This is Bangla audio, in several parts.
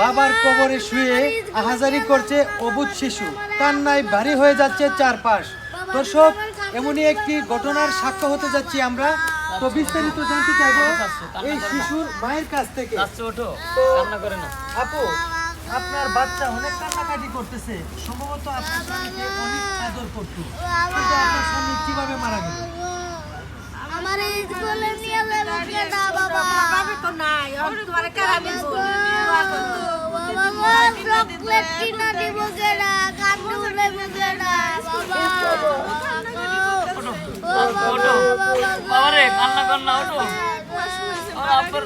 বাবার কবরে শুয়ে আহাজারি করছে অবুঝ শিশু, কান্নায় ভারী হয়ে যাচ্ছে চারপাশ। দর্শক, এমনই একটি ঘটনার সাক্ষ্য হতে যাচ্ছি আমরা। তো বিস্তারিত জানতে চাইবো এই শিশুর মায়ের কাছ থেকে। তো আপু, আপনার বাচ্চা অনেক কান্নাকাটি করতেছে, সম্ভবত আপনার স্বামীকে অনেক আদর করত, কিন্তু আপনার স্বামী কিভাবে মারা গেল? আমার স্কুলে নিয়ে যাবে না বাবা, বাবা তো নাই, আর তোমার কারামে বাবা চকলেট কিনা দিব কেনা, কাটুলে বুঝেনা বাবা। বাবারে কান্না কর না, ওঠো। আব্বার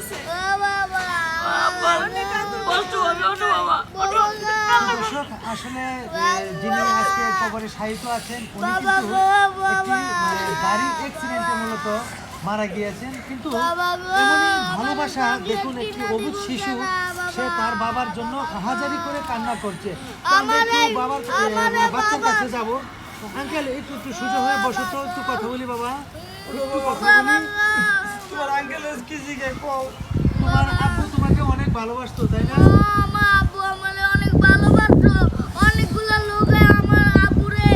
আব্বার কষ্ট হবে, ওঠো বাবা, ওঠো। দর্শক, আসলে যিনি আজকে কবরে শায়িত আছেন উনি কিন্তু একটি গাড়ি অ্যাক্সিডেন্টে মূলত মারা গিয়েছেন, কিন্তু এমনই ভালোবাসা দেখুন, একটি অবুঝ শিশু সে তার বাবার জন্য হাজারি করে কান্না করছে। তো আমরা একটু বাচ্চার কাছে যাবো। আঙ্কেল, একটু সোজা হয়ে বসো তো, একটু কথা বলি বাবা, একটু কথা বলি। তোমার আঙ্কেল কি জিজ্ঞে কও, তোমার আব্বু তোমাকে অনেক ভালোবাসতো তাই না? আমার আব্বু আমারে অনেক ভালোবাসতো, অনেকগুলো লোক আমার আব্বুরে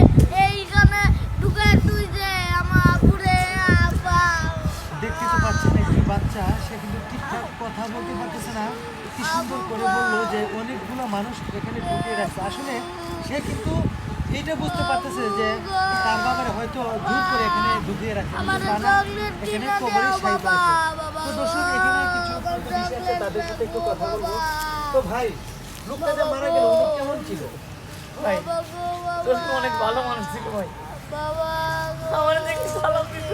এইখানে ঢুকায় তুইছে আমার আব্বুরে। আব্বা দেখতে তো পাচ্ছেন একটি বাচ্চা, সে কিন্তু ঠিকঠাক কথা বলতে পারতেছে না। কি সুন্দর করে বললো যে অনেকগুলো মানুষ এখানে ঢুকিয়ে রাখছে। আসলে সে কিন্তু এইটা বুঝতে পারতেছে যে তার বাবারে হয়তো জোর করে এখানে ঢুকিয়ে রাখছে, এখানে কবরে শায়িত আছে। তো দর্শক, এখানে কিছু বিষয় আছে, তাদের সাথে একটু কথা বলবো। তো ভাই, লোকটা যে মারা গেল উনি কেমন ছিল? ভাই তোর তো অনেক ভালো মানুষ ছিল ভাই, আমার দেখি সালাম দিত,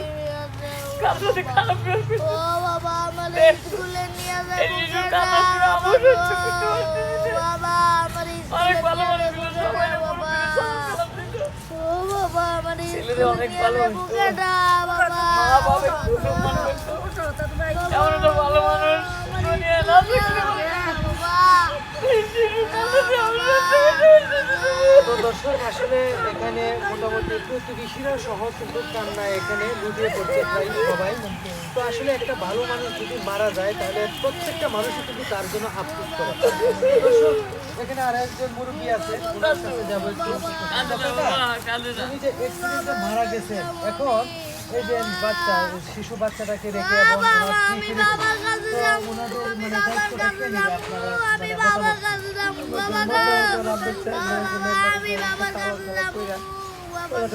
কার সাথে খারাপ করবে। ও বাবা আমার স্কুলে নিয়ে এই যাবে শিশুর কান্না শুনে আমার হচ্ছে করতে পারছি না। বাবা, আমার অনেক ভালো স্কুলে মানুষ ছিল, সবাই বাবা। সালাম দিত। ও বাবা আমার ছেলেরে অনেক ভালো হইতো। বাবা। মা বাবা খুব সম্মান করতো, এমন একটা ভালো মানুষ দুনিয়ায় না থাকলে এই শিশুর কান্না শুনে আমার হচ্ছে করতে পারছি না। তো দর্শক, আসলে এখানে মোটামুটি প্রতিবেশীরা সহ কিন্তু কান্নায় এখানে লুটিয়ে পড়ছে প্রায় সবাই। তো আসলে একটা ভালো মানুষ যদি মারা যায় তাহলে প্রত্যেকটা মানুষই কিন্তু তার জন্য আফসোস করে। দর্শক, এখানে আর একজন মুরব্বী আছে, ওনার কাছে যাবো একটু। উনি যে অ্যাক্সিডেন্টে মারা গেছেন, এখন এই যে বাচ্চা শিশু বাচ্চাটাকে রেখে এবং ওনার স্ত্রীকে রেখে, তো ওনাদের মানে দায়িত্বটা কে নেবে আপনারা মানে মতামত?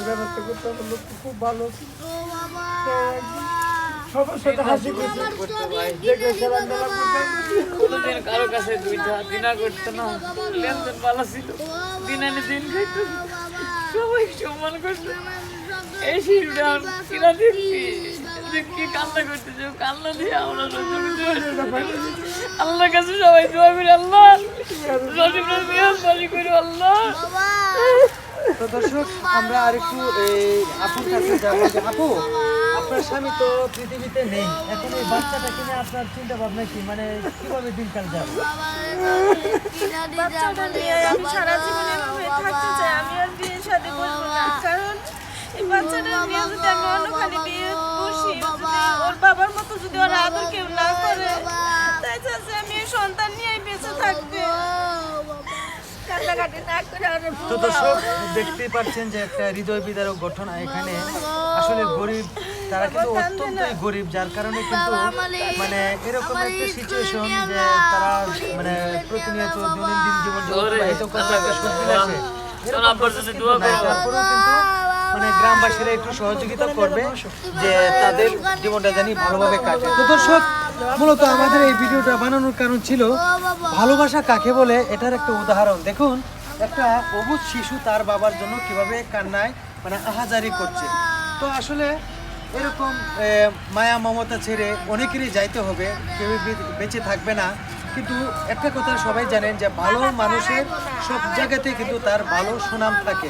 ব্যবস্থা করতে হবে, লোকটা খুব ভালো, সবার সাথে হাসি খুশি করতে ভাই, দেখলে খেলাধুলা করতে। কোনোদিন কারো কাছে দুইটা দিনা করতো না, লেনদেন ভালো ছিল, দিন আনে দিন খাইতো, সবাই সম্মান করতো। এই শিশুটা কিনা দেখি কান্না করতেছে, কান্না দিয়ে আমরা সহ্য করতে পারছি না। আল্লাহর কাছে সবাই দোয়া করি, আল্লাহ রহিমরা মেহরবানি করে আল্লাহ। তো দর্শক, আমরা আরেকটু আপুর কাছে যাবো। যে আপু, আপনার স্বামী তো পৃথিবীতে নেই, এখন এই বাচ্চাটাকে নিয়ে আপনার চিন্তা ভাবনা কি, মানে কিভাবে দিনকাল যাবে? বাচ্চাটা নিয়ে আমি সারা জীবন এভাবে থাকতে চাই, আমি আর বিয়ে শাদী করবো না। কারণ এই বাচ্চাটা নিয়ে যদি আমি অন্যখানে বিয়ে বসি, ওর বাবার মতো যদি ওর আদর কেউ না করে, তাই চাচ্ছে আমি এই সন্তান নিয়েই বেঁচে থাকবে। কান্নাকাটি না করে আর তো দর্শক, দেখতেই পাচ্ছেন যে একটা হৃদয় বিদারক ঘটনা এখানে। আসলে গরিব, তারা কিন্তু অত্যন্তই গরিব, যার কারণে কিন্তু মানে এরকম একটা সিচুয়েশন যে তারা মানে প্রতিনিয়ত দৈনন্দিন জীবন অতিবাহিত করতে একটা সত্যি আছে। তারপরেও কিন্তু মানে গ্রামবাসীরা একটু সহযোগিতা করবে যে তাদের জীবনটা জানি ভালোভাবে কাটে। তো দর্শক, মূলত আমাদের এই ভিডিওটা বানানোর কারণ ছিল ভালোবাসা কাকে বলে, এটার একটা উদাহরণ দেখুন। একটা অবুঝ শিশু তার বাবার জন্য কিভাবে কান্নায় মানে আহাজারি করছে। তো আসলে এরকম মায়া মমতা ছেড়ে অনেকেরই যাইতে হবে, কেউ বেঁচে থাকবে না। কিন্তু একটা কথা সবাই জানেন যে ভালো মানুষের সব জায়গাতে কিন্তু তার ভালো সুনাম থাকে।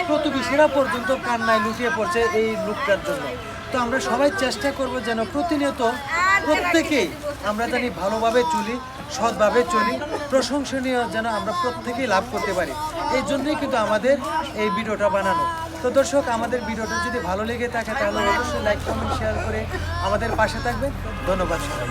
প্রতিবেশীরা পর্যন্ত কান্নায় লুটিয়ে পড়ছে এই লোকটার জন্য। তো আমরা সবাই চেষ্টা করব যেন প্রতিনিয়ত প্রত্যেকেই আমরা জানি ভালোভাবে চলি, সৎভাবে চলি, প্রশংসনীয় যেন আমরা প্রত্যেকেই লাভ করতে পারি। এই জন্যই কিন্তু আমাদের এই ভিডিওটা বানানো। তো দর্শক, আমাদের ভিডিওটা যদি ভালো লেগে থাকে তাহলে অবশ্যই লাইক, কমেন্ট, শেয়ার করে আমাদের পাশে থাকবেন। ধন্যবাদ সবাই।